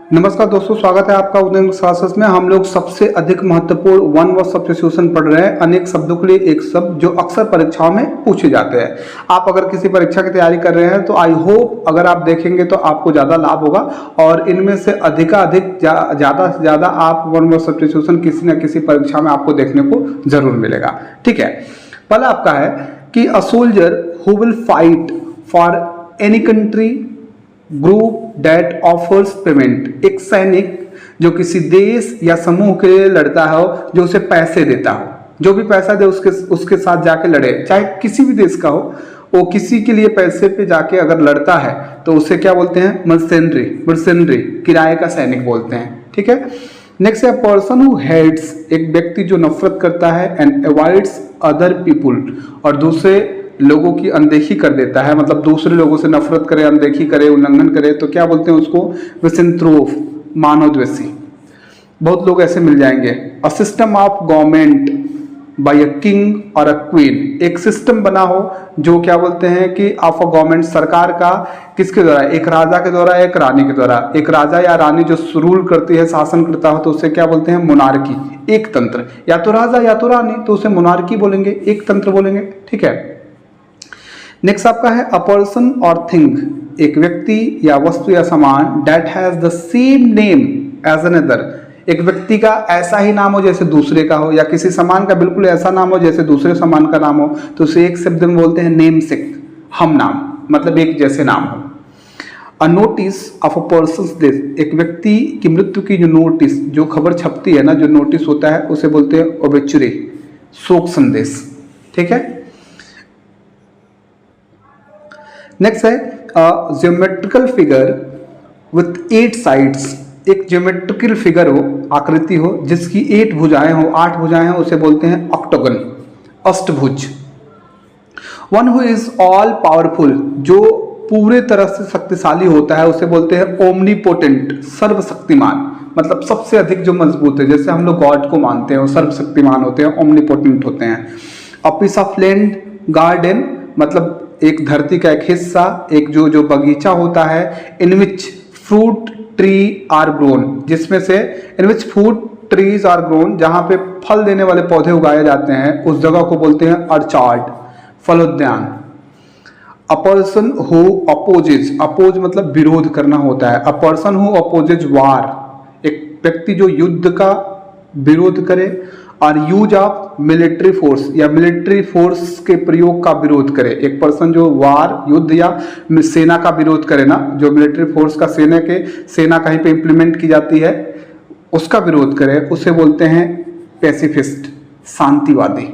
नमस्कार दोस्तों, स्वागत है आपका उदय क्लासेस में। हम लोग सबसे अधिक महत्वपूर्ण वन वर्ड सब्स्टिट्यूशन पढ़ रहे हैं। अनेक शब्दों के लिए एक शब्द जो अक्सर परीक्षाओं में पूछे जाते हैं। आप अगर किसी परीक्षा की तैयारी कर रहे हैं तो आई होप अगर आप देखेंगे तो आपको ज़्यादा लाभ होगा और इनमें से अधिकाधिक ज़्यादा से ज़्यादा आप वन वर्ड सब्स्टिट्यूशन किसी न किसी परीक्षा में आपको देखने को जरूर मिलेगा। ठीक है, पहला आपका है कि a soldier who will fight for any country group that offers payment. एक सैनिक जो किसी देश या समूह के लिए लड़ता हो, जो उसे पैसे देता हो, जो भी पैसा दे उसके साथ जाके लड़े, चाहे किसी भी देश का हो, वो किसी के लिए पैसे पे जाके अगर लड़ता है तो उसे क्या बोलते हैं? मर्सेनरी, किराए का सैनिक बोलते हैं। ठीक है, नेक्स्ट है पर्सन हु हेट्स, एक व्यक्ति जो नफरत करता है, एंड अवॉइड्स अदर पीपुल, और दूसरे लोगों की अनदेखी कर देता है, मतलब दूसरे लोगों से नफरत करे, अनदेखी करे, उल्लंघन करे, तो क्या बोलते हैं उसको? मिसैंथ्रोप, मानवद्वेषी। बहुत लोग ऐसे मिल जाएंगे। A system of government by a king और अ क्वीन, एक सिस्टम बना हो जो क्या बोलते हैं कि ऑफ अ गवर्नमेंट, सरकार का, किसके द्वारा? एक राजा के द्वारा, एक रानी के द्वारा। एक राजा या रानी जो रूल करती है, शासन करता हो, तो उसे क्या बोलते हैं? मोनार्की, एक तंत्र। या तो राजा या तो रानी, तो उसे मोनार्की बोलेंगे, एक तंत्र बोलेंगे। ठीक है, नेक्स्ट आपका है अ पर्सन और थिंग, एक व्यक्ति या वस्तु या सामान that has the same name as another, एक व्यक्ति का ऐसा ही नाम हो जैसे दूसरे का हो, या किसी सामान का बिल्कुल ऐसा नाम हो जैसे दूसरे सामान का नाम हो, तो उसे एक शब्द में बोलते हैं नेमसेक, हम नाम, मतलब एक जैसे नाम हो। A notice of a persons death, एक व्यक्ति की मृत्यु की जो नोटिस, जो खबर छपती है ना, जो नोटिस होता है, उसे बोलते हैं ओबेचुरी, शोक संदेश। ठीक है, नेक्स्ट है ज्योमेट्रिकल फिगर विथ 8 साइड्स, एक ज्योमेट्रिकल फिगर हो, आकृति हो, जिसकी 8 भुजाएं हो, 8 भुजाएं हो, उसे बोलते हैं ऑक्टोगन, अष्टभुज। One who is all powerful, जो पूरे तरह से शक्तिशाली होता है, उसे बोलते हैं ओमनीपोटेंट, सर्वशक्तिमान, मतलब सबसे अधिक जो मजबूत है। जैसे हम लोग गॉड को मानते हैं, वो सर्वशक्तिमान होते हैं, ओमनीपोटेंट होते हैं। A piece of land garden, मतलब एक धरती का एक हिस्सा, एक जो बगीचा होता है। In which fruit tree are grown, जिसमें से in which fruit trees are grown, जहां पे फल देने वाले पौधे उगाए जाते हैं, उस जगह को बोलते हैं ऑर्चार्ड, फलोद्यान। A person who opposes, oppose मतलब विरोध करना होता है। A person who opposes war, एक व्यक्ति जो युद्ध का विरोध करे, और यूज ऑफ मिलिट्री फोर्स, या मिलिट्री फोर्स के प्रयोग का विरोध करे। एक पर्सन जो वार, युद्ध या सेना का विरोध करे ना, जो मिलिट्री फोर्स का सेना कहीं पे इंप्लीमेंट की जाती है, उसका विरोध करे, उसे बोलते हैं पैसिफिस्ट, शांतिवादी।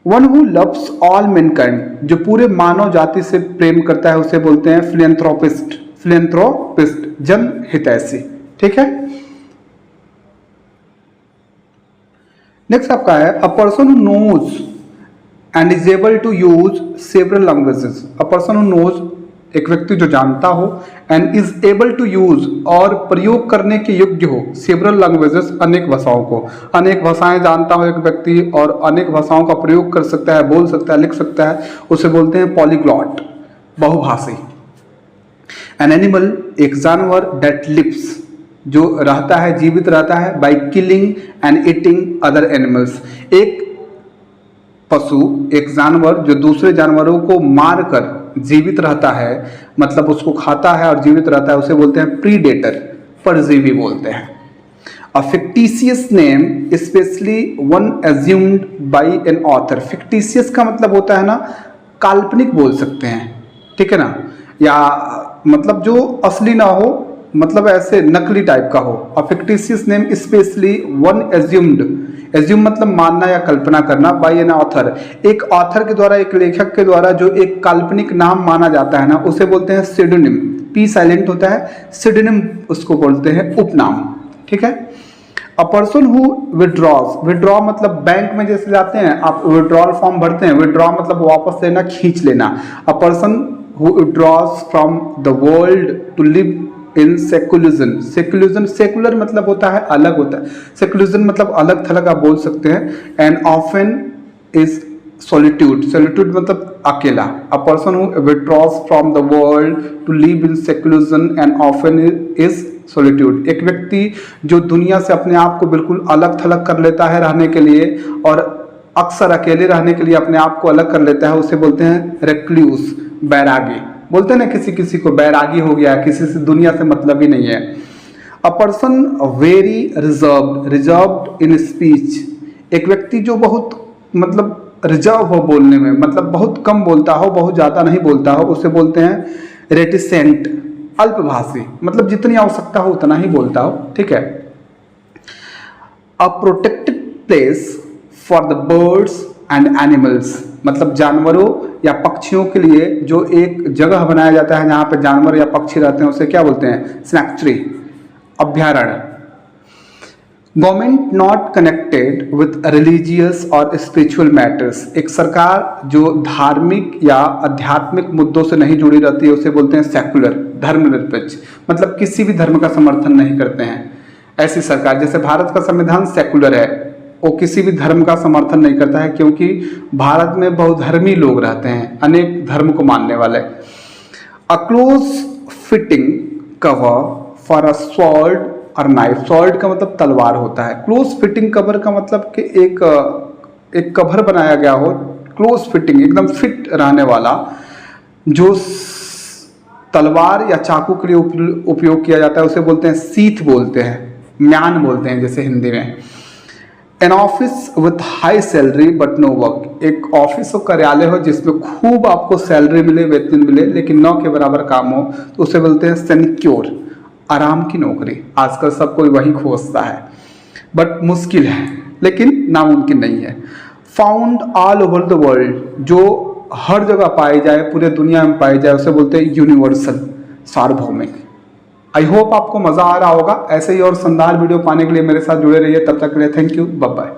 One who loves all mankind, जो पूरे मानव जाति से प्रेम करता है, उसे बोलते हैं फिलैंथ्रोपिस्ट, जन हितैषी। ठीक है, नेक्स्ट आपका है a person who knows and is able to use several languages. A person who knows, एक व्यक्ति जो जानता हो, and is able to use, और प्रयोग करने के योग्य हो, सेवरल लैंग्वेजेस, अनेक भाषाओं को, अनेक भाषाएं जानता हो एक व्यक्ति, और अनेक भाषाओं का प्रयोग कर सकता है, बोल सकता है, लिख सकता है, उसे बोलते हैं पॉलीग्लॉट, बहुभाषी। एन एनिमल, एक जानवर, डेट लिव्स, जो रहता है, जीवित रहता है, by killing and eating other animals, एक पशु, एक जानवर जो दूसरे जानवरों को मारकर जीवित रहता है, मतलब उसको खाता है और जीवित रहता है, उसे बोलते हैं प्रीडेटर, परजीवी बोलते हैं। A fictitious name specially one assumed by an author, fictitious का मतलब होता है ना, काल्पनिक बोल सकते हैं, ठीक है ना, या मतलब जो असली ना हो, मतलब ऐसे नकली टाइप का हो। अ fictitious name specially one assumed, assume मतलब मानना या कल्पना करना, बाय एन ऑथर, एक ऑथर के द्वारा, एक लेखक के द्वारा जो एक काल्पनिक नाम माना जाता है ना, उसे बोलते हैं सिडोनिम, पी साइलेंट होता है, सिडोनिम उसको बोलते हैं उपनाम। ठीक है, a person who withdraws, withdraw मतलब बैंक में जैसे जाते हैं आप, विड्रॉल फॉर्म भरते हैं, विड्रॉ मतलब वापस लेना, खींच लेना। A person who withdraws from the world to live in secularism, secular मतलब होता है अलग होता है, सेकुलरिज्म मतलब अलग थलग आप बोल सकते हैं। And often is solitude, solitude मतलब अकेला, a person who withdraws from the world to live in seclusion and often is solitude. एक व्यक्ति जो दुनिया से अपने आप को बिल्कुल अलग थलग कर लेता है रहने के लिए और अक्सर अकेले रहने के लिए अपने आप को अलग कर लेता है, उसे बोलते हैं रेक्लूस, बैरागी। बोलते हैं ना किसी किसी को बैरागी हो गया, किसी से दुनिया से मतलब ही नहीं है। A person very reserved, reserved in speech, एक व्यक्ति जो बहुत मतलब रिजर्व हो बोलने में, मतलब बहुत कम बोलता हो, बहुत ज़्यादा नहीं बोलता हो, उसे बोलते हैं रेटिसेंट, अल्पभाषी, मतलब जितनी आवश्यकता हो उतना ही बोलता हो, ठीक है। A protected place for the birds and animals, मतलब जानवरों या पक्षियों के लिए जो एक जगह बनाया जाता है जहाँ पे जानवर या पक्षी रहते हैं, उसे क्या बोलते हैं? सैंक्चुरी, अभ्यारण्य। Government not connected with religious और स्पिरिचुअल मैटर्स, एक सरकार जो धार्मिक या आध्यात्मिक मुद्दों से नहीं जुड़ी रहती है उसे बोलते हैं सेक्युलर, धर्मनिरपेक्ष, मतलब किसी भी धर्म का समर्थन नहीं करते हैं। ऐसी सरकार, जैसे भारत का संविधान सेक्युलर है, वो किसी भी धर्म का समर्थन नहीं करता है क्योंकि भारत में बहुधर्मी लोग रहते हैं, अनेक धर्म को मानने वाले। A close fitting cover for a sword और नाइफ, स्वॉर्ड का मतलब तलवार होता है, क्लोज फिटिंग कवर का मतलब कि एक कवर बनाया गया हो, क्लोज फिटिंग एकदम फिट रहने वाला, जो तलवार या चाकू के लिए उपयोग किया जाता है उसे बोलते हैं सीथ, बोलते हैं म्यान बोलते हैं जैसे हिंदी में। An office with high salary but no work, एक ऑफिस और कार्यालय हो जिसमें खूब आपको सैलरी मिले, वेतन मिले, लेकिन न के बराबर काम हो, तो उसे बोलते हैं सिक्योर, आराम की नौकरी। आजकल सब कोई वही खोजता है, बट मुश्किल है लेकिन नामुमकिन नहीं है। Found all over the world, जो हर जगह पाई जाए, पूरे दुनिया में पाई जाए, उसे बोलते हैं यूनिवर्सल, सार्वभौमिक। आई होप आपको मजा आ रहा होगा। ऐसे ही और शानदार वीडियो पाने के लिए मेरे साथ जुड़े रहिए। तब तक के लिए थैंक यू, बाय बाय।